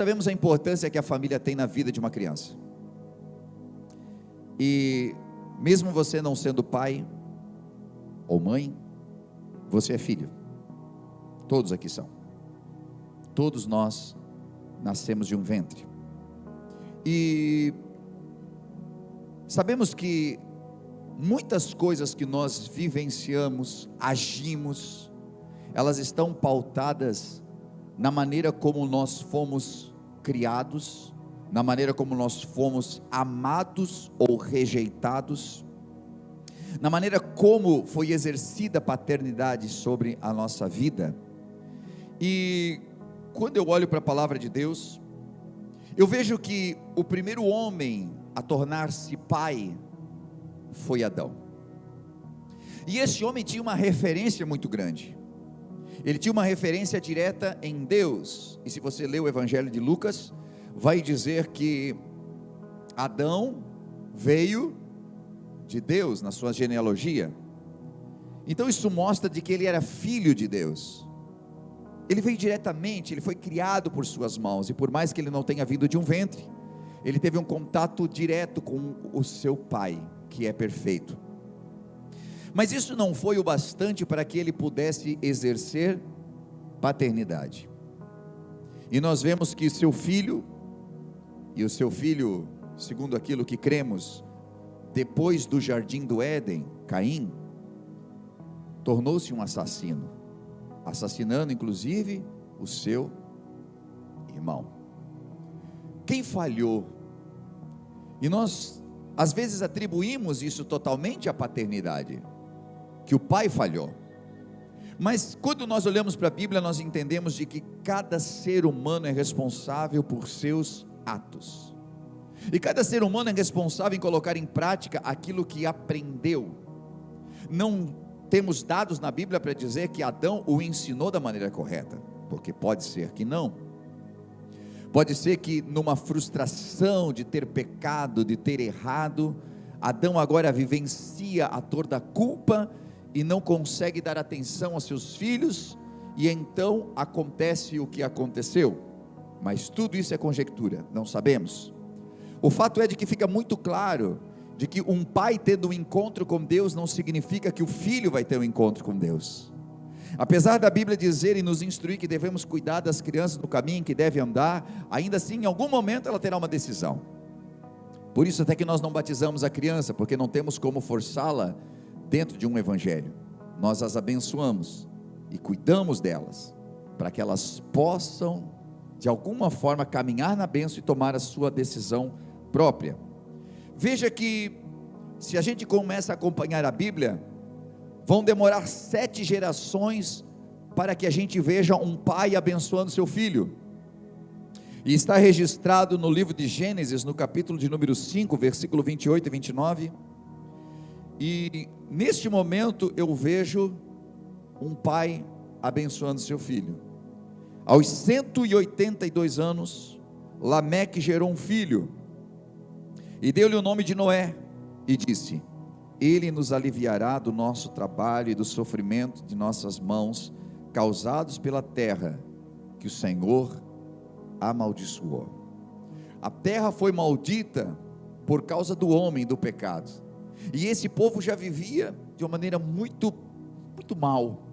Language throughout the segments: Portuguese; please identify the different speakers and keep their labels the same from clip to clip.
Speaker 1: Sabemos a importância que a família tem na vida de uma criança. E mesmo você não sendo pai ou mãe, você é filho. Todos aqui são. Todos nós nascemos de um ventre. E sabemos que muitas coisas que nós vivenciamos, agimos, elas estão pautadas na maneira como nós fomos criados, na maneira como nós fomos amados ou rejeitados, na maneira como foi exercida a paternidade sobre a nossa vida. E quando eu olho para a palavra de Deus, eu vejo que o primeiro homem a tornar-se pai foi Adão. E esse homem tinha uma referência muito grande. Ele tinha uma referência direta em Deus. E se você ler o Evangelho de Lucas, vai dizer que Adão veio de Deus na sua genealogia. Então isso mostra de que ele era filho de Deus. Ele veio diretamente, ele foi criado por suas mãos, e por mais que ele não tenha vindo de um ventre, ele teve um contato direto com o seu pai, que é perfeito. Mas isso não foi o bastante para que ele pudesse exercer paternidade. E nós vemos que seu filho, e o seu filho, segundo aquilo que cremos, depois do jardim do Éden, Caim, tornou-se um assassino, assassinando inclusive o seu irmão. Quem falhou? E nós às vezes atribuímos isso totalmente à paternidade, que o pai falhou. Mas quando nós olhamos para a Bíblia, nós entendemos de que cada ser humano é responsável por seus atos, e cada ser humano é responsável em colocar em prática aquilo que aprendeu. Não temos dados na Bíblia para dizer que Adão o ensinou da maneira correta, porque pode ser que não. Pode ser que numa frustração de ter pecado, de ter errado, Adão agora vivencia a dor da culpa e não consegue dar atenção aos seus filhos, e então acontece o que aconteceu. Mas tudo isso é conjectura, não sabemos. O fato é de que fica muito claro de que um pai tendo um encontro com Deus não significa que o filho vai ter um encontro com Deus. Apesar da Bíblia dizer e nos instruir que devemos cuidar das crianças no caminho em que devem andar, ainda assim em algum momento ela terá uma decisão. Por isso até que nós não batizamos a criança, porque não temos como forçá-la dentro de um evangelho. Nós as abençoamos e cuidamos delas, para que elas possam de alguma forma caminhar na bênção e tomar a sua decisão própria. Veja que se a gente começa a acompanhar a Bíblia, vão demorar 7 gerações para que a gente veja um pai abençoando seu filho. E está registrado no livro de Gênesis, no capítulo de número 5, versículo 28 e 29. E neste momento eu vejo um pai abençoando seu filho. Aos 182 anos, Lameque gerou um filho, e deu-lhe o nome de Noé, e disse: ele nos aliviará do nosso trabalho e do sofrimento de nossas mãos, causados pela terra, que o Senhor amaldiçoou. A terra foi maldita por causa do homem, do pecado, e esse povo já vivia de uma maneira muito mal.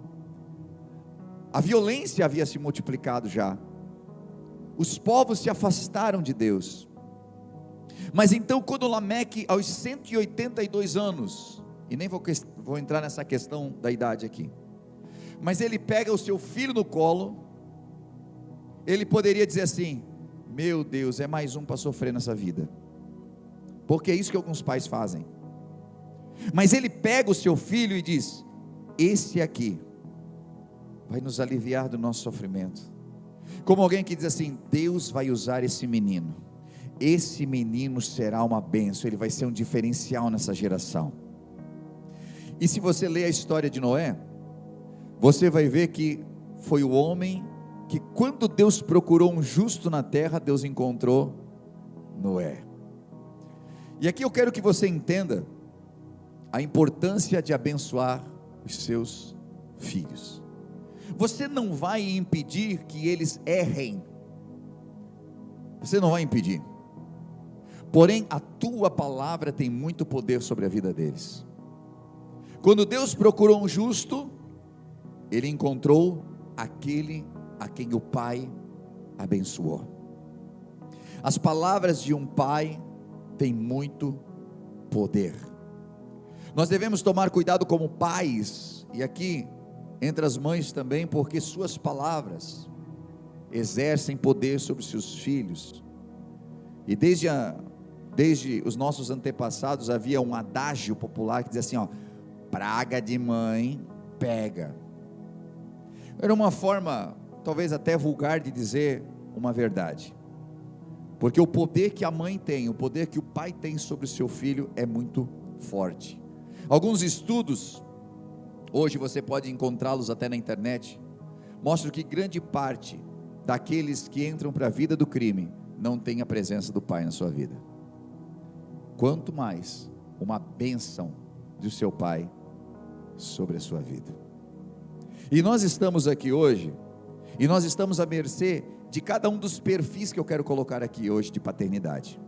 Speaker 1: A violência havia se multiplicado já, os povos se afastaram de Deus. Mas então quando Lameque, aos 182 anos, e nem vou entrar nessa questão da idade aqui, mas ele pega o seu filho no colo, ele poderia dizer assim: meu Deus, é mais um para sofrer nessa vida, porque é isso que alguns pais fazem. Mas ele pega o seu filho e diz: esse aqui vai nos aliviar do nosso sofrimento. Como alguém que diz assim: Deus vai usar esse menino, esse menino será uma bênção, ele vai ser um diferencial nessa geração. E se você ler a história de Noé, você vai ver que foi o homem que, quando Deus procurou um justo na terra, Deus encontrou Noé. E aqui eu quero que você entenda a importância de abençoar os seus filhos. Você não vai impedir que eles errem, você não vai impedir. Porém, a tua palavra tem muito poder sobre a vida deles. Quando Deus procurou um justo, Ele encontrou aquele a quem o Pai abençoou. As palavras de um pai têm muito poder. Nós devemos tomar cuidado como pais, e aqui entre as mães também, porque suas palavras exercem poder sobre seus filhos. E desde os nossos antepassados havia um adágio popular que dizia assim, ó: praga de mãe pega. Era uma forma, talvez até vulgar, de dizer uma verdade, porque o poder que a mãe tem, o poder que o pai tem sobre o seu filho é muito forte. Alguns estudos, hoje você pode encontrá-los até na internet, mostram que grande parte daqueles que entram para a vida do crime não tem a presença do pai na sua vida. Quanto mais uma bênção do seu pai sobre a sua vida. E nós estamos aqui hoje, e nós estamos à mercê de cada um dos perfis que eu quero colocar aqui hoje de paternidade.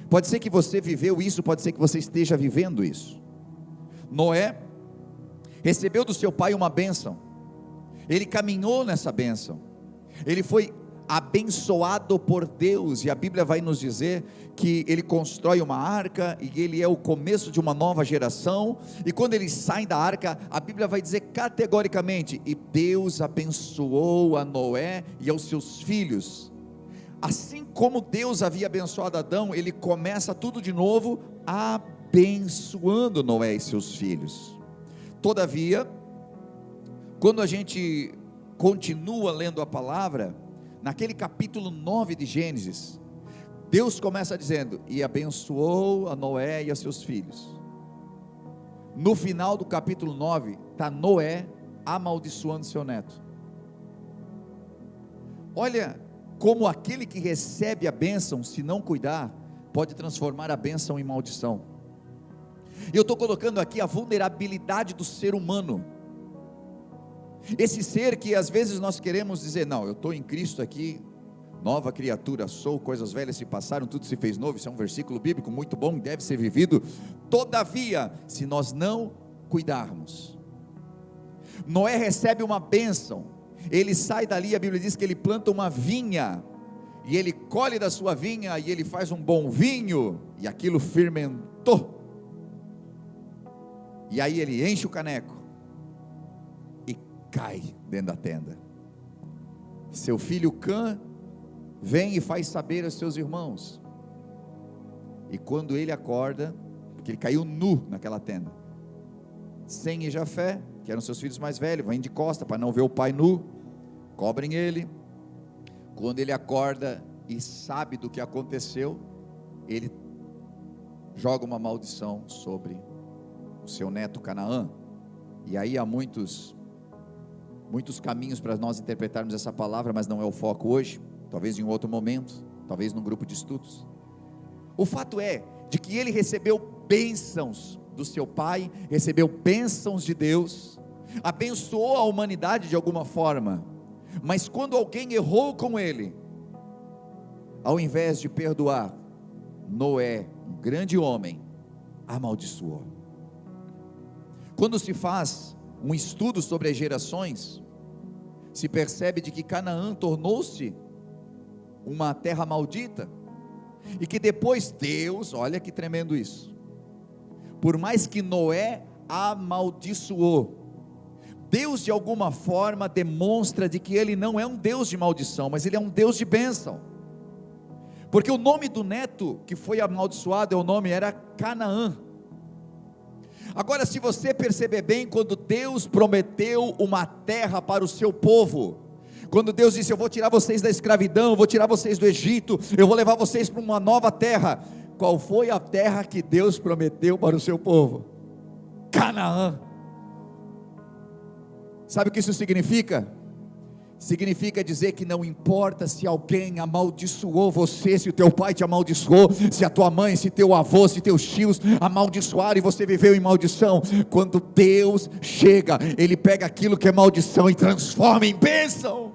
Speaker 1: Pode ser que você viveu isso, pode ser que você esteja vivendo isso. Noé recebeu do seu pai uma bênção, ele caminhou nessa bênção, ele foi abençoado por Deus, e a Bíblia vai nos dizer que ele constrói uma arca, e ele é o começo de uma nova geração, e quando ele sai da arca, a Bíblia vai dizer categoricamente, e Deus abençoou a Noé e aos seus filhos. Assim como Deus havia abençoado Adão, ele começa tudo de novo, abençoando Noé e seus filhos. Todavia, quando a gente continua lendo a palavra, naquele capítulo 9 de Gênesis, Deus começa dizendo, e abençoou a Noé e a seus filhos. No final do capítulo 9, está Noé amaldiçoando seu neto. Olha como aquele que recebe a bênção, se não cuidar, pode transformar a bênção em maldição. Eu estou colocando aqui a vulnerabilidade do ser humano. Esse ser que às vezes nós queremos dizer, não, eu estou em Cristo aqui, nova criatura sou, coisas velhas se passaram, tudo se fez novo. Isso é um versículo bíblico muito bom, deve ser vivido. Todavia, se nós não cuidarmos, Noé recebe uma bênção, ele sai dali, a Bíblia diz que ele planta uma vinha, e ele colhe da sua vinha, e ele faz um bom vinho, e aquilo fermentou, e aí ele enche o caneco, cai dentro da tenda. Seu filho Cã vem e faz saber aos seus irmãos, e quando ele acorda, porque ele caiu nu naquela tenda, Sem e Jafé, que eram seus filhos mais velhos, vêm de costa para não ver o pai nu, cobrem ele. Quando ele acorda e sabe do que aconteceu, ele joga uma maldição sobre o seu neto Canaã. E aí há muitos caminhos para nós interpretarmos essa palavra, mas não é o foco hoje, talvez em um outro momento, talvez num grupo de estudos. O fato é, de que ele recebeu bênçãos do seu pai, recebeu bênçãos de Deus, abençoou a humanidade de alguma forma, mas quando alguém errou com ele, ao invés de perdoar, Noé, um grande homem, amaldiçoou. Quando se faz um estudo sobre as gerações, se percebe de que Canaã tornou-se uma terra maldita, e que depois Deus, olha que tremendo isso, por mais que Noé amaldiçoou, Deus de alguma forma demonstra de que ele não é um Deus de maldição, mas ele é um Deus de bênção, porque o nome do neto que foi amaldiçoado, era Canaã. Agora, se você perceber bem, quando Deus prometeu uma terra para o seu povo, quando Deus disse, eu vou tirar vocês da escravidão, eu vou tirar vocês do Egito, eu vou levar vocês para uma nova terra, qual foi a terra que Deus prometeu para o seu povo? Canaã. Sabe o que isso significa? Significa dizer que não importa se alguém amaldiçoou você, se o teu pai te amaldiçoou, se a tua mãe, se teu avô, se teus tios amaldiçoaram e você viveu em maldição, quando Deus chega, Ele pega aquilo que é maldição e transforma em bênção.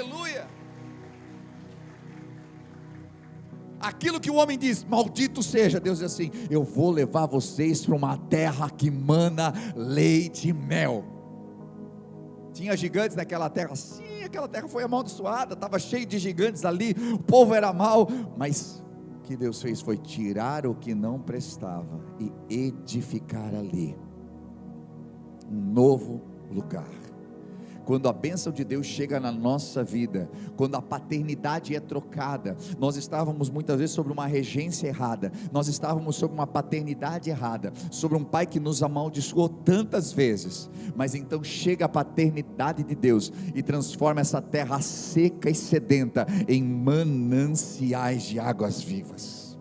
Speaker 1: aleluia. Aquilo que o homem diz, maldito seja, Deus diz assim: eu vou levar vocês para uma terra que mana leite e mel. Tinha gigantes naquela terra, sim, aquela terra foi amaldiçoada, estava cheio de gigantes ali, o povo era mau, mas o que Deus fez foi tirar o que não prestava e edificar ali um novo lugar. Quando a bênção de Deus chega na nossa vida, quando a paternidade é trocada, nós estávamos muitas vezes sobre uma regência errada, nós estávamos sobre uma paternidade errada, sobre um pai que nos amaldiçoou tantas vezes, mas então chega a paternidade de Deus e transforma essa terra seca e sedenta em mananciais de águas vivas.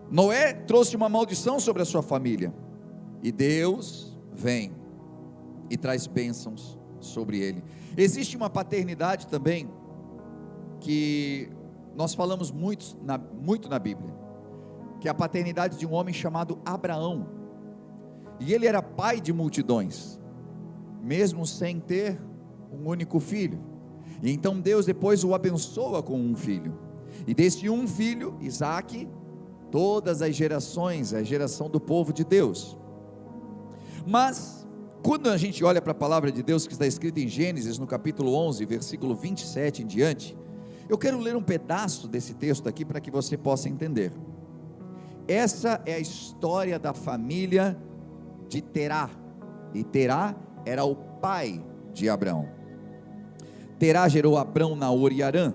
Speaker 1: Noé trouxe uma maldição sobre a sua família, e Deus vem e traz bênçãos sobre ele. Existe uma paternidade também, que nós falamos muito na Bíblia, que é a paternidade de um homem chamado Abraão, e ele era pai de multidões, mesmo sem ter um único filho, e então Deus depois o abençoa com um filho, e desse um filho, Isaque, todas as gerações, a geração do povo de Deus. Mas quando a gente olha para a palavra de Deus que está escrita em Gênesis, no capítulo 11, versículo 27 em diante, eu quero ler um pedaço desse texto aqui para que você possa entender. Essa é a história da família de Terá, e Terá era o pai de Abraão. Terá gerou Abrão, Naor e Harã,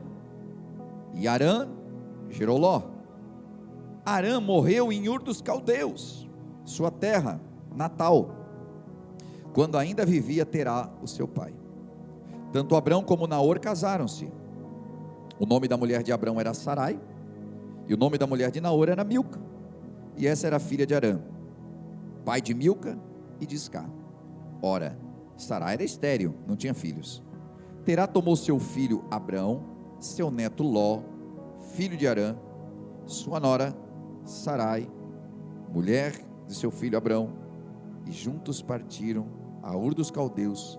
Speaker 1: e Harã gerou Ló. Harã morreu em Ur dos Caldeus, sua terra natal, quando ainda vivia Terá, o seu pai. Tanto Abrão como Naor casaram-se. O nome da mulher de Abrão era Sarai, e o nome da mulher de Naor era Milca, e essa era a filha de Harã, pai de Milca e de Iscar. Ora, Sarai era estéril, não tinha filhos. Terá tomou seu filho Abrão, seu neto Ló, filho de Harã, sua nora Sarai, mulher de seu filho Abrão, e juntos partiram a Ur dos Caldeus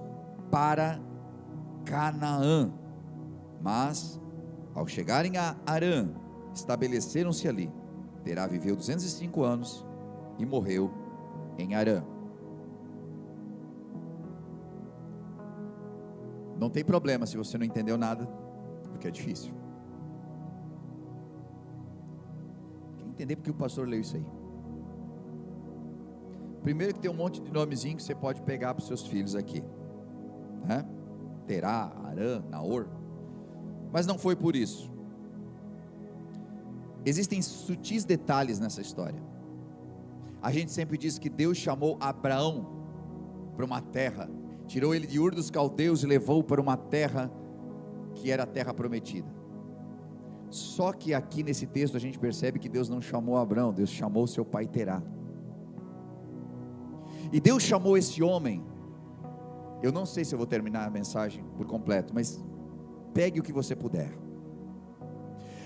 Speaker 1: para Canaã. Mas ao chegarem a Harã, estabeleceram-se ali. Terá viveu 205 anos e morreu em Harã. Não tem problema se você não entendeu nada, porque é difícil. Quer entender porque o pastor leu isso aí? Primeiro que tem um monte de nomezinho que você pode pegar para os seus filhos aqui, né? Terá, Harã, Naor. Mas não foi por isso. Existem sutis detalhes nessa história. A gente sempre diz que Deus chamou Abraão para uma terra, tirou ele de Ur dos Caldeus e levou para uma terra que era a terra prometida. Só que aqui nesse texto a gente percebe que Deus não chamou Abraão, Deus chamou seu pai Terá. E Deus chamou esse homem, eu não sei se eu vou terminar a mensagem por completo, mas pegue o que você puder.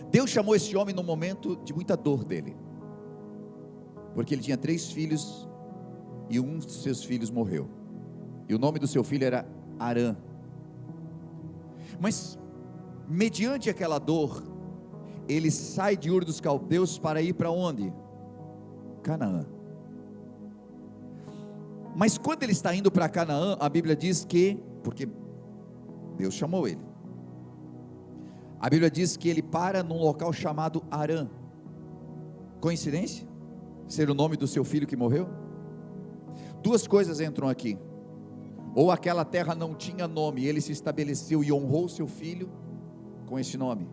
Speaker 1: Deus chamou esse homem no momento de muita dor dele, porque ele tinha 3 filhos, e um dos seus filhos morreu, e o nome do seu filho era Harã. Mas mediante aquela dor, ele sai de Ur dos Caldeus para ir para onde? Canaã. Mas quando ele está indo para Canaã, a Bíblia diz que, porque Deus chamou ele, a Bíblia diz que ele para num local chamado Harã. Coincidência? Ser o nome do seu filho que morreu? Duas coisas entram aqui. Ou aquela terra não tinha nome, ele se estabeleceu e honrou seu filho com esse nome.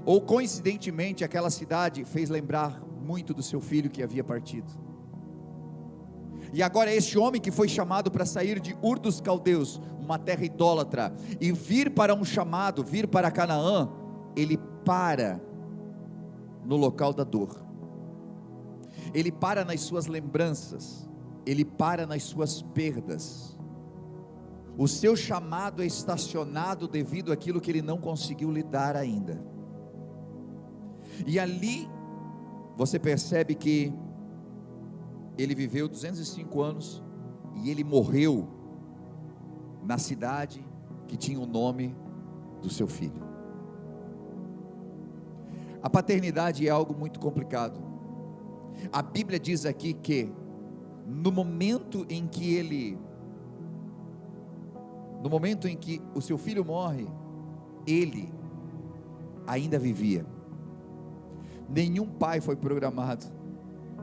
Speaker 1: Ou coincidentemente aquela cidade fez lembrar muito do seu filho que havia partido. E agora este homem que foi chamado para sair de Ur dos Caldeus, uma terra idólatra, e vir para um chamado, vir para Canaã, ele para no local da dor, ele para nas suas lembranças, ele para nas suas perdas. O seu chamado é estacionado devido àquilo que ele não conseguiu lidar ainda. E ali você percebe que ele viveu 205 anos, e ele morreu na cidade que tinha o nome do seu filho. A paternidade é algo muito complicado. A Bíblia diz aqui que no momento em que o seu filho morre, ele ainda vivia. Nenhum pai foi programado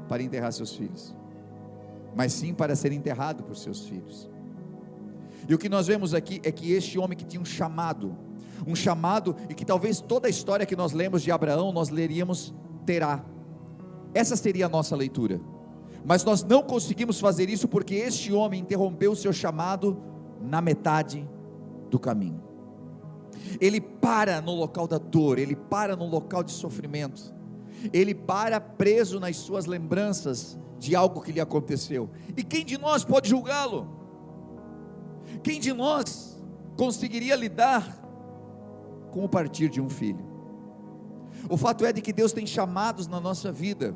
Speaker 1: para enterrar seus filhos, mas sim para ser enterrado por seus filhos. E o que nós vemos aqui é que este homem que tinha um chamado, e que talvez toda a história que nós lemos de Abraão, nós leríamos terá. Essa seria a nossa leitura. Mas nós não conseguimos fazer isso porque este homem interrompeu o seu chamado na metade do caminho. Ele para no local da dor, ele para no local de sofrimento, ele para preso nas suas lembranças de algo que lhe aconteceu. E quem de nós pode julgá-lo? Quem de nós conseguiria lidar com o partir de um filho? O fato é de que Deus tem chamados na nossa vida,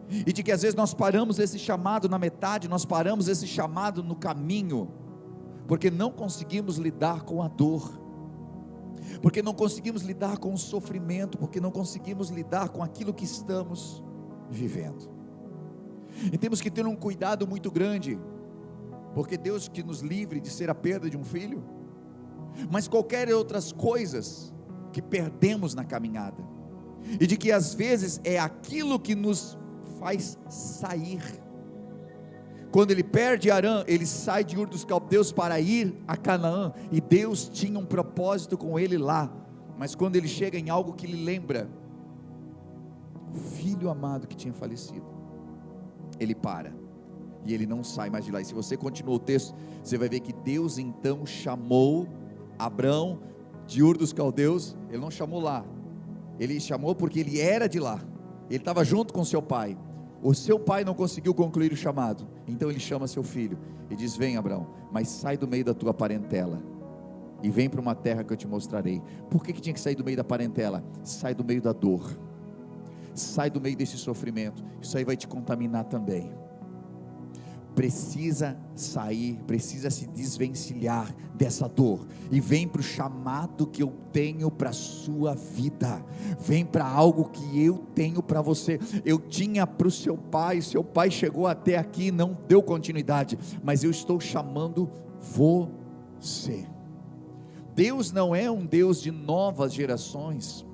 Speaker 1: e de que às vezes nós paramos esse chamado na metade, nós paramos esse chamado no caminho, porque não conseguimos lidar com a dor, porque não conseguimos lidar com o sofrimento, porque não conseguimos lidar com aquilo que estamos vivendo. E temos que ter um cuidado muito grande, porque Deus que nos livre de ser a perda de um filho, mas qualquer outras coisas que perdemos na caminhada, e de que às vezes é aquilo que nos faz sair. Quando ele perde Harã, ele sai de Ur dos Caldeus para ir a Canaã, e Deus tinha um propósito com ele lá, mas quando ele chega em algo que lhe lembra o filho amado que tinha falecido, ele para, e ele não sai mais de lá. E se você continua o texto, você vai ver que Deus então chamou Abrão de Ur dos Caldeus. Ele não chamou lá, ele chamou porque ele era de lá, ele estava junto com seu pai. O seu pai não conseguiu concluir o chamado, então ele chama seu filho e diz: vem, Abrão, mas sai do meio da tua parentela e vem para uma terra que eu te mostrarei. Por que tinha que sair do meio da parentela? Sai do meio da dor, sai do meio desse sofrimento, isso aí vai te contaminar também. Precisa sair, precisa se desvencilhar dessa dor, e vem para o chamado que eu tenho para a sua vida, vem para algo que eu tenho para você. Eu tinha para o seu pai chegou até aqui, não deu continuidade, mas eu estou chamando você. Deus não é um Deus de novas gerações,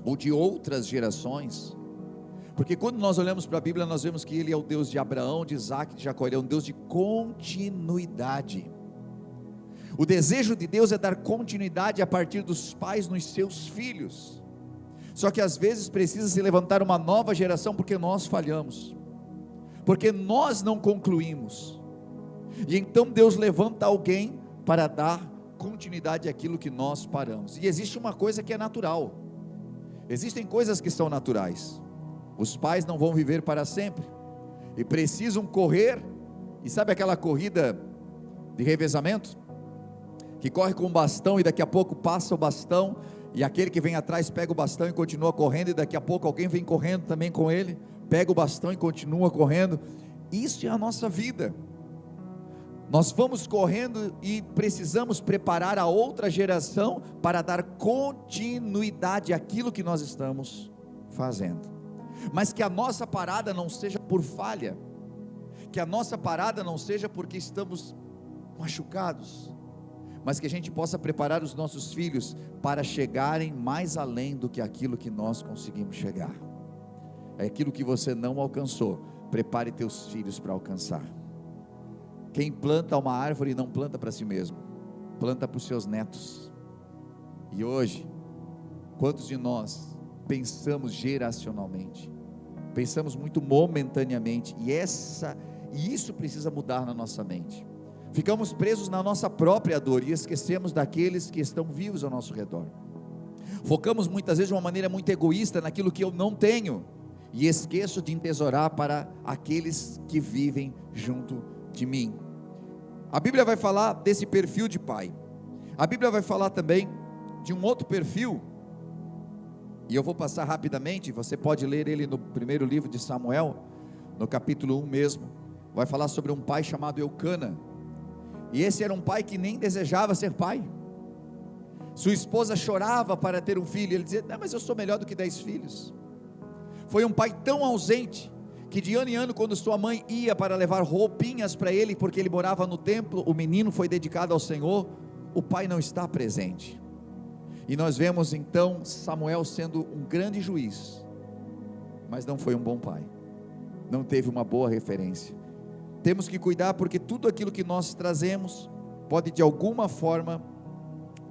Speaker 1: ou de outras gerações, porque quando nós olhamos para a Bíblia, nós vemos que Ele é o Deus de Abraão, de Isaac, de Jacó. Ele é um Deus de continuidade. O desejo de Deus é dar continuidade a partir dos pais nos seus filhos. Só que às vezes precisa se levantar uma nova geração, porque nós falhamos, porque nós não concluímos, e então Deus levanta alguém para dar continuidade àquilo que nós paramos. E existe uma coisa que é natural, existem coisas que são naturais. Os pais não vão viver para sempre, e precisam correr, e sabe aquela corrida de revezamento, que corre com o bastão, e daqui a pouco passa o bastão, e aquele que vem atrás pega o bastão e continua correndo, e daqui a pouco alguém vem correndo também com ele, pega o bastão e continua correndo. Isso é a nossa vida. Nós vamos correndo e precisamos preparar a outra geração para dar continuidade àquilo que nós estamos fazendo. Mas que a nossa parada não seja por falha, que a nossa parada não seja porque estamos machucados, mas que a gente possa preparar os nossos filhos para chegarem mais além do que aquilo que nós conseguimos chegar. É aquilo que você não alcançou, prepare teus filhos para alcançar. Quem planta uma árvore não planta para si mesmo, planta para os seus netos. E hoje, quantos de nós pensamos geracionalmente, pensamos muito momentaneamente, e isso precisa mudar na nossa mente. Ficamos presos na nossa própria dor e esquecemos daqueles que estão vivos ao nosso redor. Focamos muitas vezes de uma maneira muito egoísta naquilo que eu não tenho, e esqueço de entesourar para aqueles que vivem junto de mim. A Bíblia vai falar desse perfil de pai. A Bíblia vai falar também de um outro perfil, e eu vou passar rapidamente, você pode ler ele no primeiro livro de Samuel, no capítulo 1 mesmo. Vai falar sobre um pai chamado Eucana. E esse era um pai que nem desejava ser pai. Sua esposa chorava para ter um filho, ele dizia: não, mas eu sou melhor do que 10 filhos. Foi um pai tão ausente, que de ano em ano, quando sua mãe ia para levar roupinhas para ele, porque ele morava no templo, o menino foi dedicado ao Senhor, o pai não está presente. E nós vemos então Samuel sendo um grande juiz, mas não foi um bom pai, não teve uma boa referência. Temos que cuidar, porque tudo aquilo que nós trazemos pode de alguma forma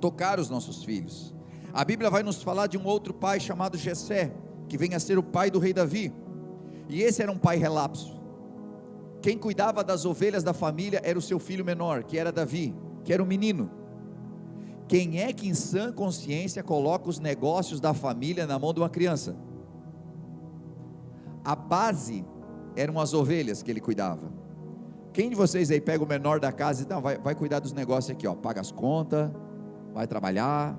Speaker 1: tocar os nossos filhos. A Bíblia vai nos falar de um outro pai chamado Jessé, que vem a ser o pai do rei Davi, e esse era um pai relapso. Quem cuidava das ovelhas da família era o seu filho menor, que era Davi, que era um menino. Quem é que em sã consciência coloca os negócios da família na mão de uma criança? A base eram as ovelhas que ele cuidava. Quem de vocês aí pega o menor da casa e diz: não, vai cuidar dos negócios aqui, ó, paga as contas, vai trabalhar?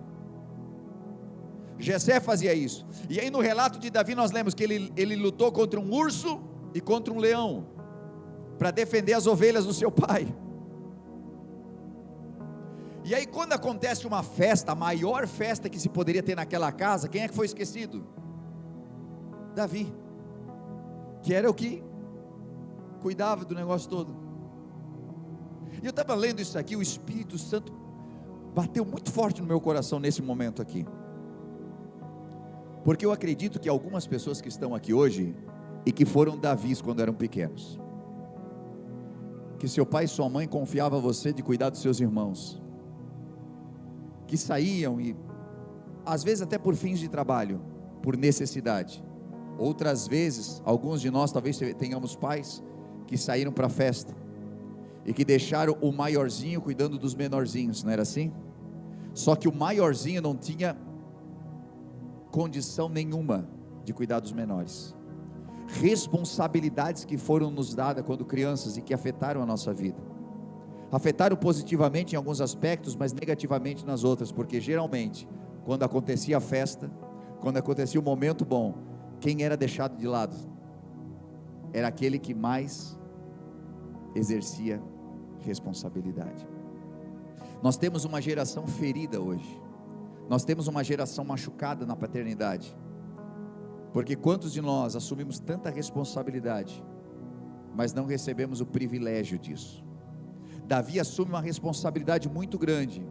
Speaker 1: Jessé fazia isso. E aí no relato de Davi nós lemos que ele lutou contra um urso e contra um leão, para defender as ovelhas do seu pai. E aí quando acontece uma festa, a maior festa que se poderia ter naquela casa, quem é que foi esquecido? Davi, que era o que cuidava do negócio todo. E eu estava lendo isso aqui, o Espírito Santo bateu muito forte no meu coração nesse momento aqui, porque eu acredito que algumas pessoas que estão aqui hoje, e que foram Davis quando eram pequenos, que seu pai e sua mãe confiavam a você de cuidar dos seus irmãos, que saíam e às vezes até por fins de trabalho, por necessidade. Outras vezes, alguns de nós talvez tenhamos pais que saíram para a festa e que deixaram o maiorzinho cuidando dos menorzinhos, não era assim? Só que o maiorzinho não tinha condição nenhuma de cuidar dos menores. Responsabilidades que foram nos dadas quando crianças e que afetaram a nossa vida, afetaram positivamente em alguns aspectos, mas negativamente nas outras, porque geralmente quando acontecia a festa, quando acontecia o momento bom, quem era deixado de lado era aquele que mais exercia responsabilidade. Nós temos uma geração ferida hoje, nós temos uma geração machucada na paternidade, porque quantos de nós assumimos tanta responsabilidade, mas não recebemos o privilégio disso? Davi assume uma responsabilidade muito grande,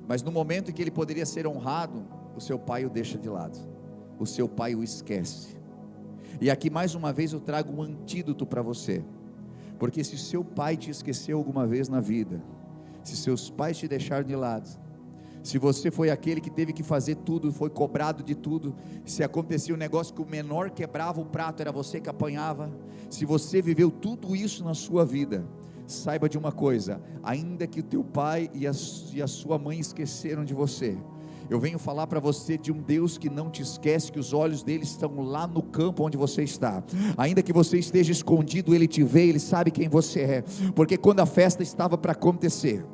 Speaker 1: mas no momento em que ele poderia ser honrado, o seu pai o deixa de lado, o seu pai o esquece. E aqui mais uma vez eu trago um antídoto para você, porque se seu pai te esqueceu alguma vez na vida, se seus pais te deixaram de lado, se você foi aquele que teve que fazer tudo, foi cobrado de tudo, se acontecia um negócio que o menor quebrava o prato, era você que apanhava, se você viveu tudo isso na sua vida, saiba de uma coisa: ainda que o teu pai e a sua mãe esqueceram de você, eu venho falar para você de um Deus que não te esquece, que os olhos dele estão lá no campo onde você está. Ainda que você esteja escondido, ele te vê, ele sabe quem você é, porque quando a festa estava para acontecer,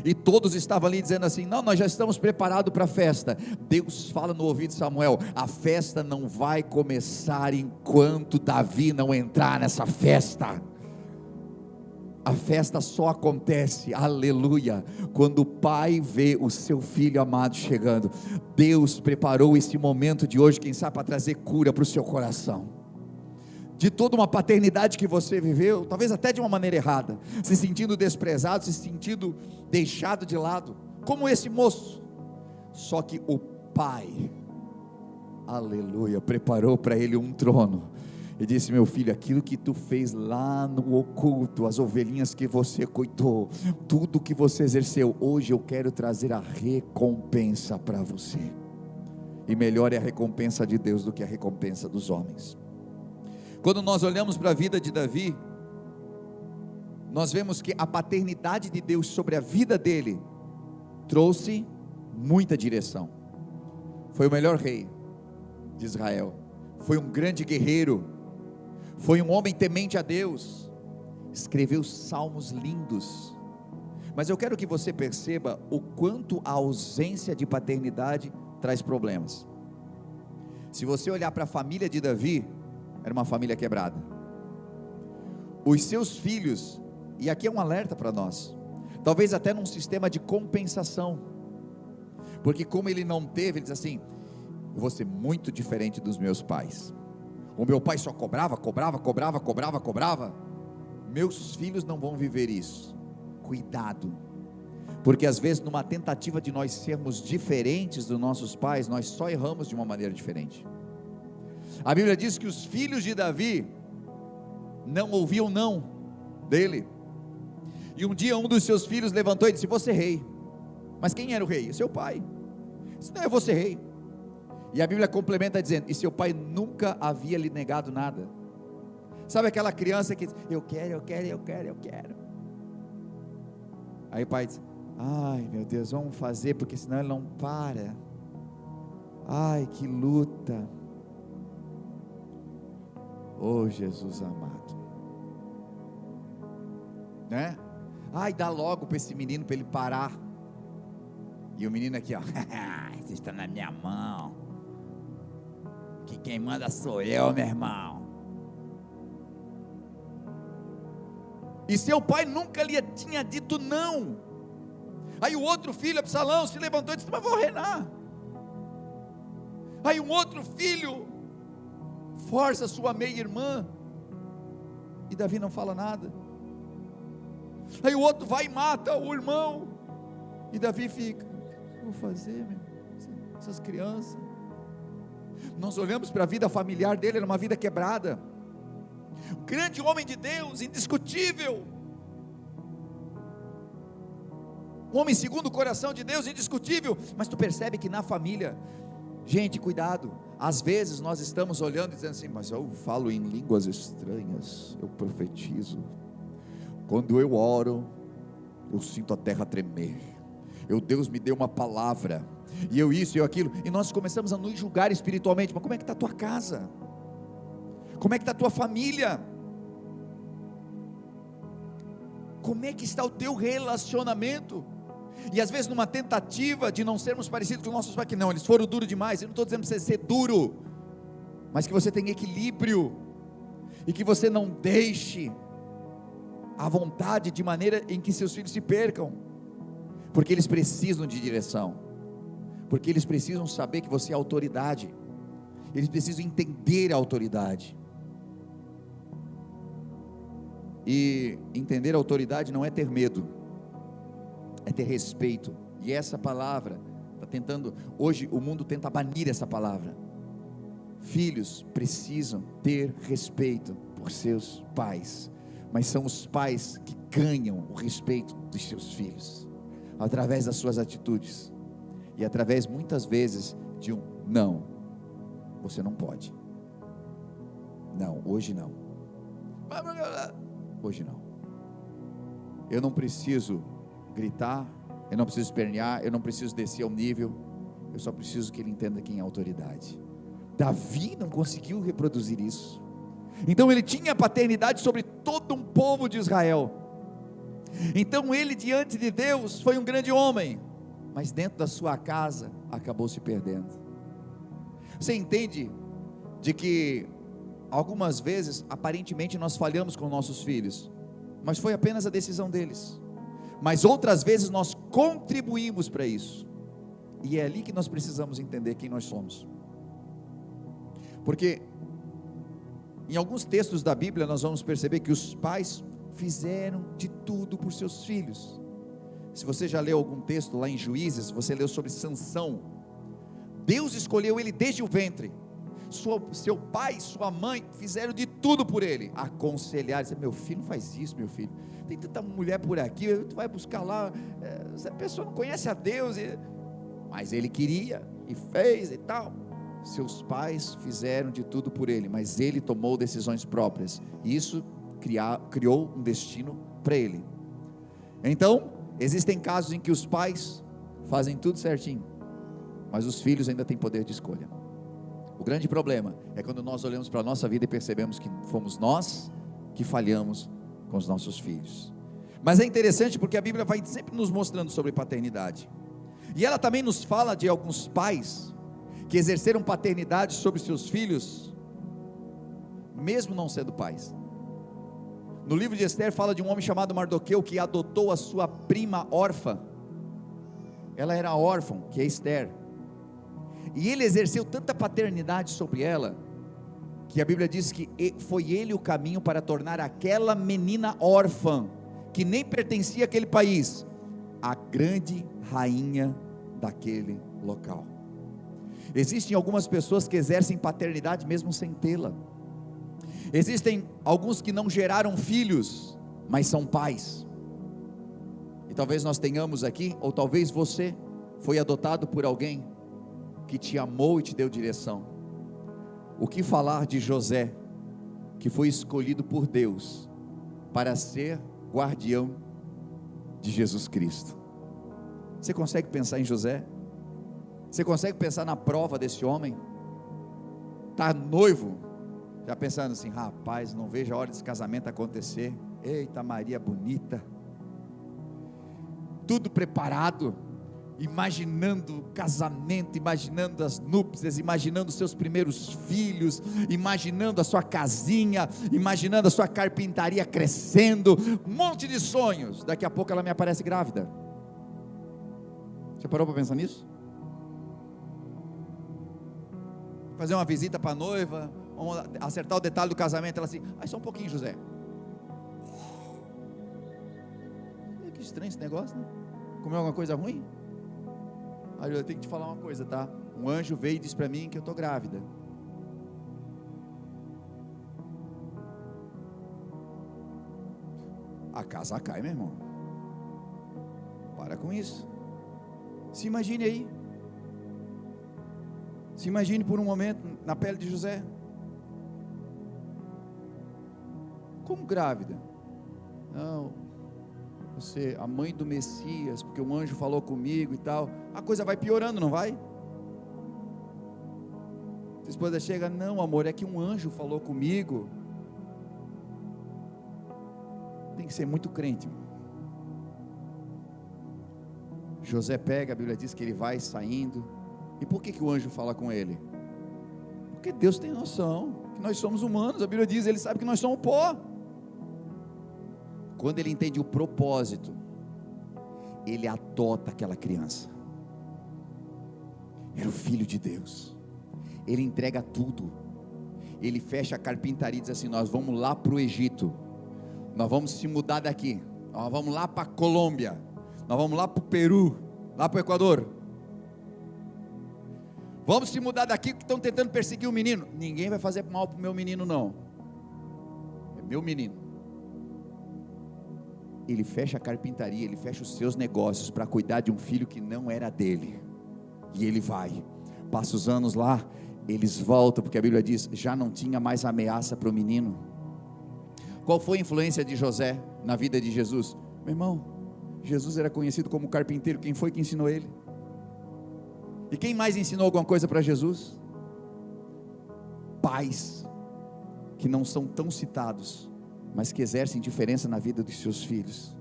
Speaker 1: e todos estavam ali dizendo assim: não, nós já estamos preparados para a festa, Deus fala no ouvido de Samuel: a festa não vai começar enquanto Davi não entrar nessa festa. A festa só acontece, aleluia, quando o pai vê o seu filho amado chegando. Deus preparou esse momento de hoje, quem sabe para trazer cura para o seu coração, de toda uma paternidade que você viveu, talvez até de uma maneira errada, se sentindo desprezado, se sentindo deixado de lado, como esse moço. Só que o pai, aleluia, preparou para ele um trono, e disse: meu filho, aquilo que tu fez lá no oculto, as ovelhinhas que você cuidou, tudo que você exerceu, hoje eu quero trazer a recompensa para você. E melhor é a recompensa de Deus do que a recompensa dos homens. Quando nós olhamos para a vida de Davi, nós vemos que a paternidade de Deus sobre a vida dele trouxe muita direção. Foi o melhor rei de Israel, foi um grande guerreiro, foi um homem temente a Deus, escreveu salmos lindos. Mas eu quero que você perceba o quanto a ausência de paternidade traz problemas. Se você olhar para a família de Davi, era uma família quebrada. Os seus filhos, e aqui é um alerta para nós, talvez até num sistema de compensação, porque como ele não teve, ele diz assim: eu vou ser muito diferente dos meus pais. O meu pai só cobrava, meus filhos não vão viver isso. Cuidado, porque às vezes numa tentativa de nós sermos diferentes dos nossos pais, nós só erramos de uma maneira diferente. A Bíblia diz que os filhos de Davi não ouviam não dele, e um dia um dos seus filhos levantou e disse: vou ser rei. Mas quem era o rei? Seu pai. Disse: não, eu vou ser rei. E a Bíblia complementa dizendo: e seu pai nunca havia lhe negado nada. Sabe aquela criança que diz: eu quero. Aí o pai diz: ai meu Deus, vamos fazer, porque senão ele não para. Ai, que luta. Oh Jesus amado, né? Ai, dá logo para esse menino, para ele parar. E o menino aqui, ó: você está na minha mão, que quem manda sou eu, meu irmão. E seu pai nunca lhe tinha dito não. Aí o outro filho, Absalão, se levantou e disse: mas vou reinar. Aí um outro filho força sua meia-irmã, e Davi não fala nada. Aí o outro vai e mata o irmão, e Davi fica: o que eu vou fazer, meu? Essas crianças. Nós olhamos para a vida familiar dele, era uma vida quebrada. Um grande homem de Deus, indiscutível, um homem segundo o coração de Deus, indiscutível. Mas tu percebe que na família, gente, cuidado, às vezes nós estamos olhando e dizendo assim: mas eu falo em línguas estranhas, eu profetizo, quando eu oro, eu sinto a terra tremer, Deus me deu uma palavra, e eu isso, eu aquilo, e nós começamos a nos julgar espiritualmente. Mas como é que está a tua casa? Como é que está a tua família? Como é que está o teu relacionamento? E às vezes numa tentativa de não sermos parecidos com os nossos pais, que não, eles foram duros demais. Eu não estou dizendo para você ser duro, mas que você tenha equilíbrio, e que você não deixe a vontade de maneira em que seus filhos se percam, porque eles precisam de direção, porque eles precisam saber que você é autoridade, eles precisam entender a autoridade. E entender a autoridade não é ter medo, é ter respeito. E essa palavra está tentando, hoje o mundo tenta banir essa palavra. Filhos precisam ter respeito por seus pais, mas são os pais que ganham o respeito dos seus filhos, através das suas atitudes, e através muitas vezes de um não. Você não pode, não, hoje não, hoje não. Eu não preciso gritar, eu não preciso espernear, eu não preciso descer ao nível, eu só preciso que ele entenda quem é a autoridade. Davi não conseguiu reproduzir isso, então ele tinha paternidade sobre todo um povo de Israel. Então ele, diante de Deus, foi um grande homem, mas dentro da sua casa acabou se perdendo. Você entende de que algumas vezes aparentemente nós falhamos com nossos filhos, mas foi apenas a decisão deles. Mas outras vezes nós contribuímos para isso, e é ali que nós precisamos entender quem nós somos. Porque em alguns textos da Bíblia nós vamos perceber que os pais fizeram de tudo por seus filhos. Se você já leu algum texto lá em Juízes, você leu sobre Sansão. Deus escolheu ele desde o ventre. Seu pai e sua mãe fizeram de tudo por ele, aconselharam, disseram: meu filho, não faz isso, meu filho, tem tanta mulher por aqui, tu vai buscar lá, essa pessoa não conhece a Deus, mas ele queria, e fez e tal. Seus pais fizeram de tudo por ele, mas ele tomou decisões próprias, e isso criou um destino para ele. Então, existem casos em que os pais fazem tudo certinho, mas os filhos ainda têm poder de escolha. O grande problema é quando nós olhamos para a nossa vida e percebemos que fomos nós que falhamos com os nossos filhos. Mas é interessante porque a Bíblia vai sempre nos mostrando sobre paternidade, e ela também nos fala de alguns pais que exerceram paternidade sobre seus filhos, mesmo não sendo pais. No livro de Esther fala de um homem chamado Mardoqueu, que adotou a sua prima órfã. Ela era órfã, que é Esther, e ele exerceu tanta paternidade sobre ela, que a Bíblia diz que foi ele o caminho para tornar aquela menina órfã, que nem pertencia àquele país, a grande rainha daquele local. Existem algumas pessoas que exercem paternidade mesmo sem tê-la. Existem alguns que não geraram filhos, mas são pais. E talvez nós tenhamos aqui, ou talvez você foi adotado por alguém que te amou e te deu direção. O que falar de José, que foi escolhido por Deus para ser guardião de Jesus Cristo? Você consegue pensar em José? Você consegue pensar na prova desse homem? Está noivo, já pensando assim: rapaz, não vejo a hora desse casamento acontecer. Eita, Maria bonita, tudo preparado, imaginando o casamento, imaginando as núpcias, imaginando seus primeiros filhos, imaginando a sua casinha, imaginando a sua carpintaria crescendo, um monte de sonhos. Daqui a pouco ela me aparece grávida. Você parou para pensar nisso? Fazer uma visita para a noiva, vamos acertar o detalhe do casamento. Ela assim: só um pouquinho, José. Que estranho esse negócio, né? Comeu alguma coisa ruim? Aí eu tenho que te falar uma coisa, tá? Um anjo veio e disse para mim que eu estou grávida. A casa cai, meu irmão. Para com isso. Se imagine aí. Se imagine por um momento na pele de José. Como grávida? Não, você, a mãe do Messias, porque um anjo falou comigo e tal. A coisa vai piorando, não vai? Sua esposa chega: não, amor, é que um anjo falou comigo. Tem que ser muito crente. José pega, a Bíblia diz que ele vai saindo. E por que o anjo fala com ele? Porque Deus tem noção que nós somos humanos. A Bíblia diz, ele sabe que nós somos pó. Quando ele entende o propósito, ele adota aquela criança. Era o filho de Deus. Ele entrega tudo. Ele fecha a carpintaria e diz assim: nós vamos lá para o Egito, nós vamos se mudar daqui, nós vamos lá para a Colômbia, nós vamos lá para o Peru, lá para o Equador, vamos se mudar daqui, que estão tentando perseguir o menino. Ninguém vai fazer mal para o meu menino, não, é meu menino. Ele fecha a carpintaria, ele fecha os seus negócios para cuidar de um filho que não era dele. E ele vai, passa os anos lá, eles voltam, porque a Bíblia diz, já não tinha mais ameaça para o menino. Qual foi a influência de José na vida de Jesus? Meu irmão, Jesus era conhecido como carpinteiro. Quem foi que ensinou ele? E quem mais ensinou alguma coisa para Jesus? Pais que não são tão citados, mas que exercem diferença na vida dos seus filhos.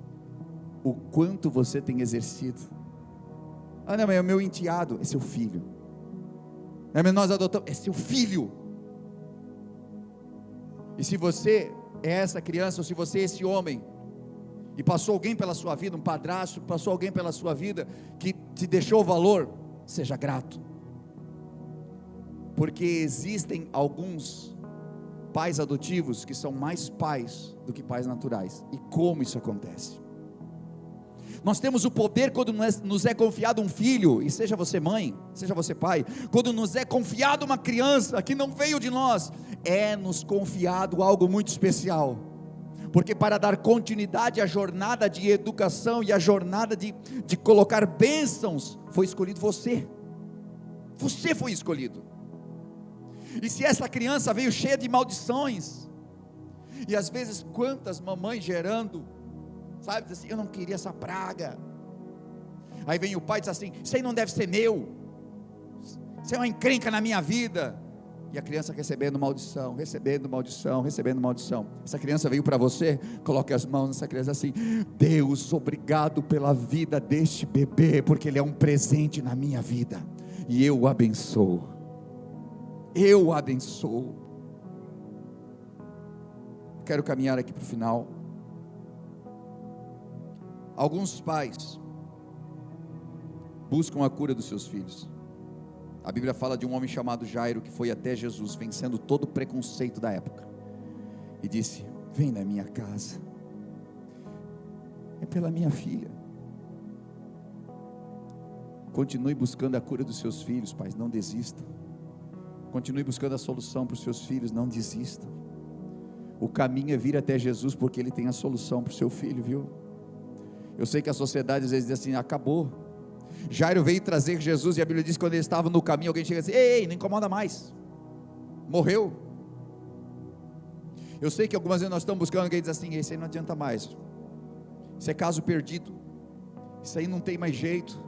Speaker 1: O quanto você tem exercido? Não, mas é o meu enteado. É seu filho. Nós adotamos, é seu filho. E se você é essa criança, ou se você é esse homem, e passou alguém pela sua vida, um padrasto, passou alguém pela sua vida, que te deixou valor, seja grato. Porque existem alguns pais adotivos que são mais pais do que pais naturais. E como isso acontece? Nós temos o poder quando nos é confiado um filho, e seja você mãe, seja você pai, quando nos é confiado uma criança que não veio de nós, é nos confiado algo muito especial, porque para dar continuidade à jornada de educação e à jornada de colocar bênçãos, foi escolhido você foi escolhido. E se essa criança veio cheia de maldições, e às vezes quantas mamães gerando, sabe, diz assim, eu não queria essa praga. Aí vem o pai e diz assim, isso aí não deve ser meu, isso é uma encrenca na minha vida. E a criança recebendo maldição, recebendo maldição, recebendo maldição. Essa criança veio para você, coloque as mãos nessa criança assim, Deus, obrigado pela vida deste bebê, porque ele é um presente na minha vida, e eu o abençoo. Eu o abençoo. quero caminhar aqui para o final. Alguns pais buscam a cura dos seus filhos. A Bíblia fala de um homem chamado Jairo, que foi até Jesus, vencendo todo o preconceito da época, e disse: vem na minha casa, é pela minha filha. Continue buscando a cura dos seus filhos, pais, não desistam. Continue buscando a solução para os seus filhos, não desistam. O caminho é vir até Jesus, porque Ele tem a solução para o seu filho, viu? Eu sei que a sociedade às vezes diz assim: acabou. Jairo veio trazer Jesus, e a Bíblia diz que quando ele estava no caminho, alguém chega assim: ei, não incomoda mais, morreu. Eu sei que algumas vezes nós estamos buscando alguém diz assim: esse aí não adianta mais, isso é caso perdido, isso aí não tem mais jeito.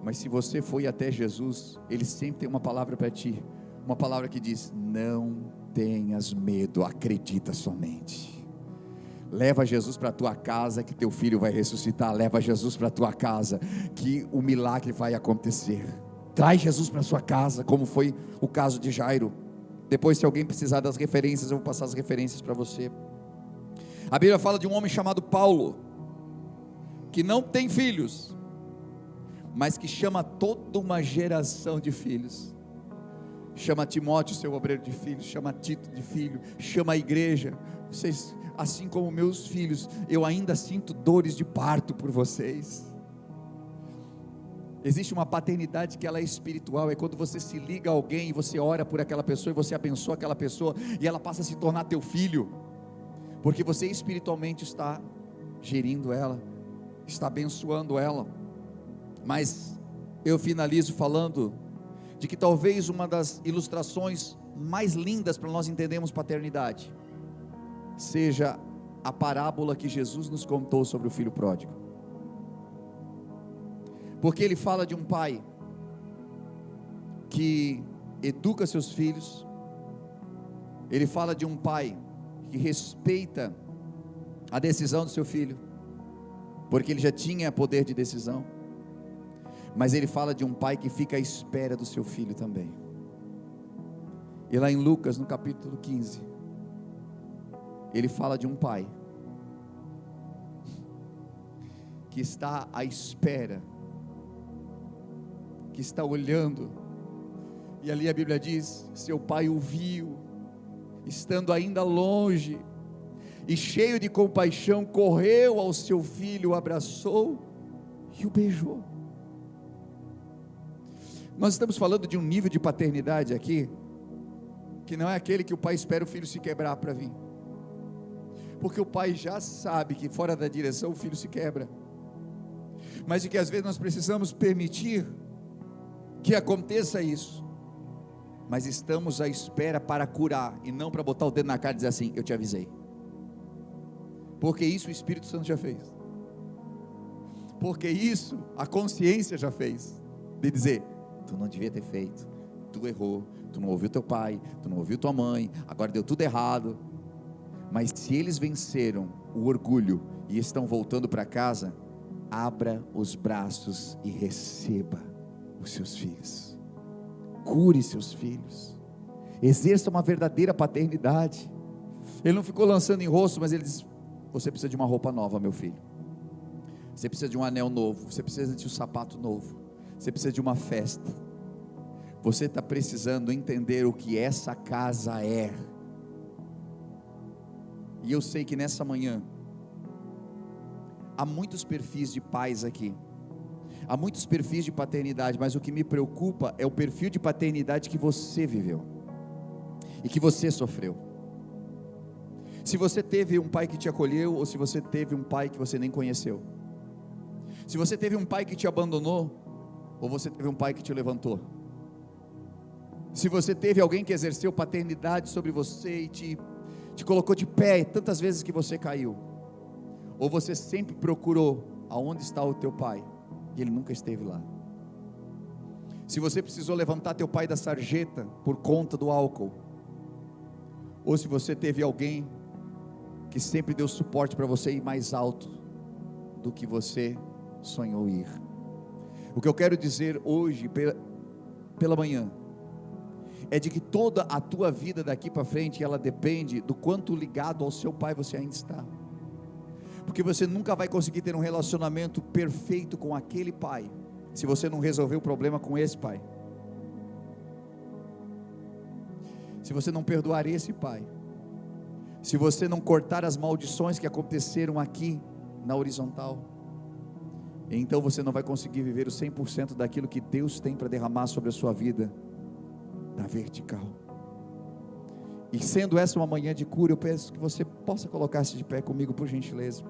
Speaker 1: Mas se você foi até Jesus, Ele sempre tem uma palavra para ti, uma palavra que diz: não tenhas medo, acredita somente. Leva Jesus para a tua casa, que teu filho vai ressuscitar. Leva Jesus para a tua casa, que o milagre vai acontecer. Traz Jesus para a sua casa, como foi o caso de Jairo. Depois, se alguém precisar das referências, eu vou passar as referências para você. A Bíblia fala de um homem chamado Paulo, que não tem filhos, mas que chama toda uma geração de filhos. Chama Timóteo, seu obreiro de filhos, chama Tito de filho, chama a igreja. Vocês, assim como meus filhos, eu ainda sinto dores de parto por vocês. Existe uma paternidade que ela é espiritual, é quando você se liga a alguém, e você ora por aquela pessoa, e você abençoa aquela pessoa, e ela passa a se tornar teu filho, porque você espiritualmente está gerindo ela, está abençoando ela. Mas eu finalizo falando de que talvez uma das ilustrações mais lindas para nós entendermos paternidade seja a parábola que Jesus nos contou sobre o filho pródigo. Porque ele fala de um pai que educa seus filhos, ele fala de um pai que respeita a decisão do seu filho, porque ele já tinha poder de decisão. Mas ele fala de um pai que fica à espera do seu filho também. E lá em Lucas, no capítulo 15, ele fala de um pai que está à espera, que está olhando, e ali a Bíblia diz: seu pai o viu, estando ainda longe, e cheio de compaixão, correu ao seu filho, o abraçou e o beijou. Nós estamos falando de um nível de paternidade aqui, que não é aquele que o pai espera o filho se quebrar para vir, porque o pai já sabe que fora da direção o filho se quebra, mas de que às vezes nós precisamos permitir que aconteça isso, mas estamos à espera para curar, e não para botar o dedo na cara e dizer assim: eu te avisei, porque isso o Espírito Santo já fez, porque isso a consciência já fez, de dizer: tu não devia ter feito, tu errou, tu não ouviu teu pai, tu não ouviu tua mãe, agora deu tudo errado. Mas se eles venceram o orgulho e estão voltando para casa, abra os braços e receba os seus filhos, cure seus filhos, exerça uma verdadeira paternidade. Ele não ficou lançando em rosto, mas ele disse: você precisa de uma roupa nova, meu filho, você precisa de um anel novo, você precisa de um sapato novo, você precisa de uma festa, você está precisando entender o que essa casa é. E eu sei que nessa manhã há muitos perfis de pais aqui, há muitos perfis de paternidade, mas o que me preocupa é o perfil de paternidade que você viveu e que você sofreu. Se você teve um pai que te acolheu, ou se você teve um pai que você nem conheceu, se você teve um pai que te abandonou, ou você teve um pai que te levantou, se você teve alguém que exerceu paternidade sobre você e te colocou de pé tantas vezes que você caiu, ou você sempre procurou aonde está o teu pai e ele nunca esteve lá. Se você precisou levantar teu pai da sarjeta por conta do álcool, ou se você teve alguém que sempre deu suporte para você ir mais alto do que você sonhou ir. O que eu quero dizer hoje pela manhã é de que toda a tua vida daqui para frente, ela depende do quanto ligado ao seu pai você ainda está, porque você nunca vai conseguir ter um relacionamento perfeito com aquele pai, se você não resolver o problema com esse pai, se você não perdoar esse pai, se você não cortar as maldições que aconteceram aqui na horizontal, então você não vai conseguir viver o 100% daquilo que Deus tem para derramar sobre a sua vida na vertical. E sendo essa uma manhã de cura, eu peço que você possa colocar-se de pé comigo, por gentileza.